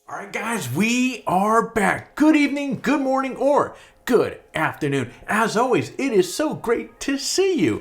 All right, guys, we are back. Good evening, good morning, or good afternoon. As always, it is so great to see you.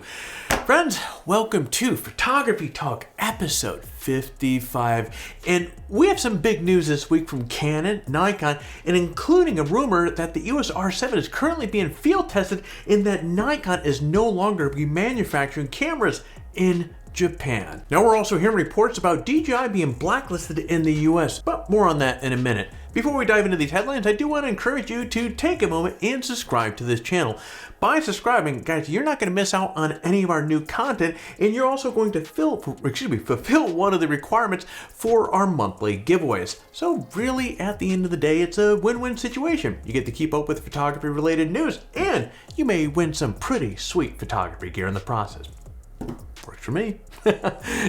Friends, welcome to Photography Talk episode 55. And we have some big news this week from Canon, Nikon, and including a rumor that the EOS R7 is currently being field tested and that Nikon is no longer manufacturing cameras in Japan. Now we're also hearing reports about DJI being blacklisted in the US, but more on that in a minute. Before we dive into these headlines, I do want to encourage you to take a moment and subscribe to this channel. By subscribing, guys, you're not going to miss out on any of our new content, and you're also going to fulfill one of the requirements for our monthly giveaways. So really, at the end of the day, it's a win-win situation. You get to keep up with photography-related news, and you may win some pretty sweet photography gear in the process. Works for me.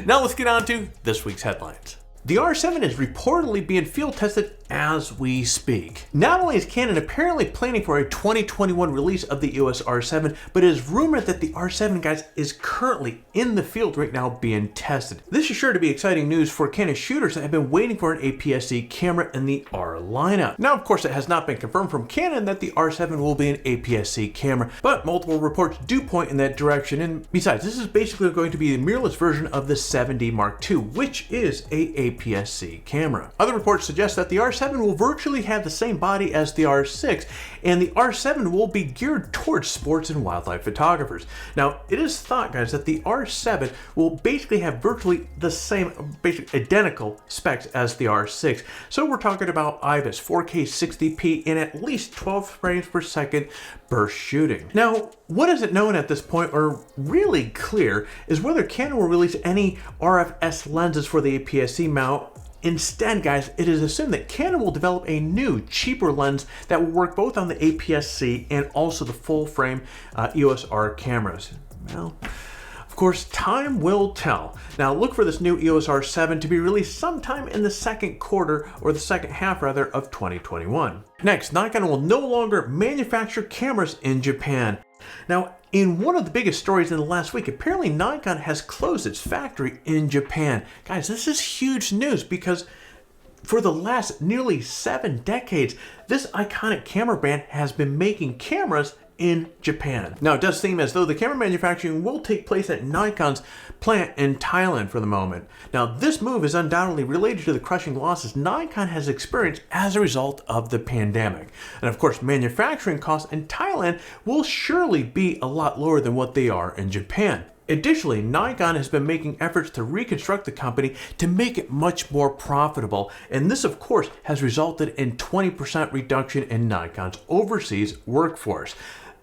Now let's get on to this week's headlines. The R7 is reportedly being field tested as we speak. Not only is Canon apparently planning for a 2021 release of the EOS R7, but it is rumored that the R7, guys, is currently in the field right now being tested. This is sure to be exciting news for Canon shooters that have been waiting for an APS-C camera in the R lineup. Now, of course, it has not been confirmed from Canon that the R7 will be an APS-C camera, but multiple reports do point in that direction. And besides, this is basically going to be the mirrorless version of the 7D Mark II, which is a APS-C camera. Other reports suggest that the R7 will virtually have the same body as the R6, and the R7 will be geared towards sports and wildlife photographers. Now, it is thought, guys, that the R7 will basically have virtually the same, basically identical specs as the R6. So we're talking about IBIS 4K 60p and at least 12 frames per second burst shooting. Now, what isn't known at this point, or really clear, is whether Canon will release any RFS lenses for the APS-C mount. Instead, guys, it is assumed that Canon will develop a new, cheaper lens that will work both on the APS-C and also the full-frame EOS R cameras. Well, of course, time will tell. Now, look for this new EOS R7 to be released sometime in the second quarter, or the second half, rather, of 2021. Next, Nikon will no longer manufacture cameras in Japan. Now, in one of the biggest stories in the last week, apparently Nikon has closed its factory in Japan. Guys, this is huge news because for the last nearly 7 decades, this iconic camera brand has been making cameras in Japan. Now, it does seem as though the camera manufacturing will take place at Nikon's plant in Thailand for the moment. Now, this move is undoubtedly related to the crushing losses Nikon has experienced as a result of the pandemic. And of course, manufacturing costs in Thailand will surely be a lot lower than what they are in Japan. Additionally, Nikon has been making efforts to reconstruct the company to make it much more profitable, and this of course has resulted in 20% reduction in Nikon's overseas workforce.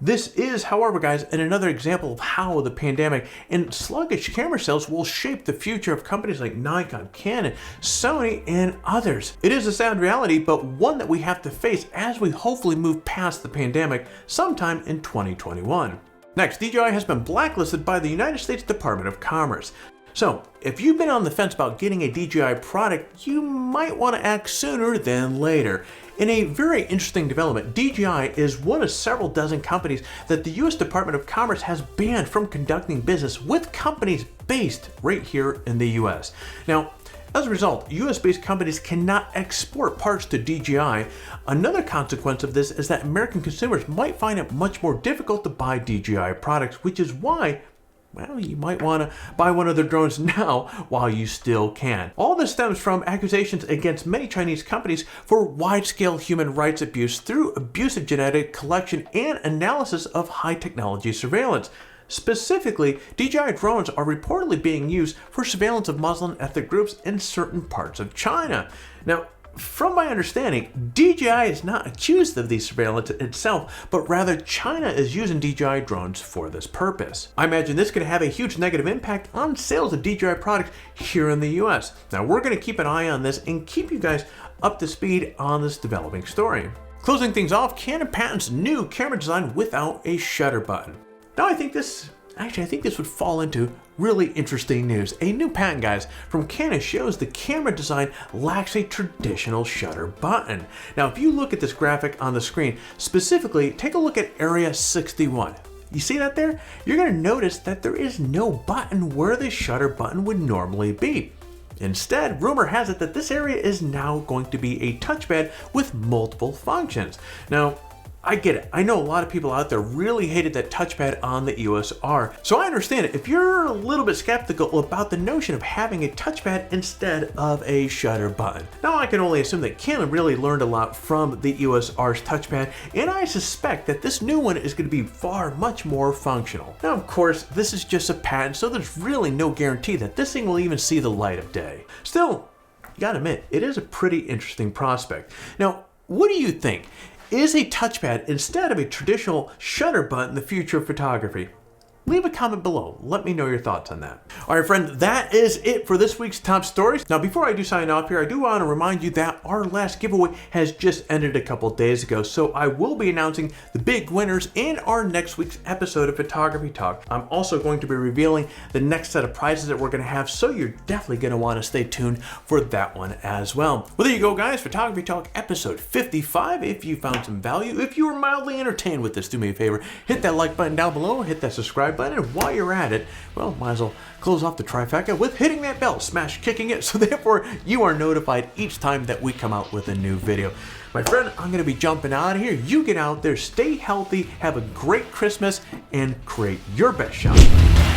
This is, however, guys, another example of how the pandemic and sluggish camera sales will shape the future of companies like Nikon, Canon, Sony, and others. It is a sad reality, but one that we have to face as we hopefully move past the pandemic sometime in 2021. Next, DJI has been blacklisted by the United States Department of Commerce. So, if you've been on the fence about getting a DJI product, you might want to act sooner than later. In a very interesting development, DJI is one of several dozen companies that the US Department of Commerce has banned from conducting business with companies based right here in the US. Now, as a result, US-based companies cannot export parts to DJI. Another consequence of this is that American consumers might find it much more difficult to buy DJI products, which is why, well, you might want to buy one of their drones now while you still can. All this stems from accusations against many Chinese companies for wide-scale human rights abuse through abusive genetic collection and analysis of high-technology surveillance. Specifically, DJI drones are reportedly being used for surveillance of Muslim ethnic groups in certain parts of China. Now, from my understanding, DJI is not accused of the surveillance itself, but rather China is using DJI drones for this purpose. I imagine this could have a huge negative impact on sales of DJI products here in the US. Now, we're going to keep an eye on this and keep you guys up to speed on this developing story. Closing things off, Canon patents new camera design without a shutter button. Now, I think this would fall into really interesting news. A new patent, guys, from Canon shows the camera design lacks a traditional shutter button. Now, if you look at this graphic on the screen, specifically, take a look at Area 61. You see that there? You're going to notice that there is no button where the shutter button would normally be. Instead, rumor has it that this area is now going to be a touchpad with multiple functions. Now, I get it. I know a lot of people out there really hated that touchpad on the EOS R. So I understand it if you're a little bit skeptical about the notion of having a touchpad instead of a shutter button. Now I can only assume that Canon really learned a lot from the EOS R's touchpad, and I suspect that this new one is going to be far much more functional. Now of course, this is just a patent, so there's really no guarantee that this thing will even see the light of day. Still, you gotta admit, it is a pretty interesting prospect. Now, what do you think? Is a touchpad instead of a traditional shutter button the future of photography? Leave a comment below. Let me know your thoughts on that. All right, friend, that is it for this week's top stories. Now, before I do sign off here, I do want to remind you that our last giveaway has just ended a couple days ago, so I will be announcing the big winners in our next week's episode of Photography Talk. I'm also going to be revealing the next set of prizes that we're going to have, so you're definitely going to want to stay tuned for that one as well. Well, there you go, guys. Photography Talk episode 55. If you found some value, if you were mildly entertained with this, do me a favor, hit that like button down below, hit that subscribe button, and while you're at it, well, might as well close off the trifecta with hitting that bell, smash kicking it, so therefore you are notified each time that we come out with a new video. My friend, I'm going to be jumping out of here. You get out there, stay healthy, have a great Christmas, and create your best shot.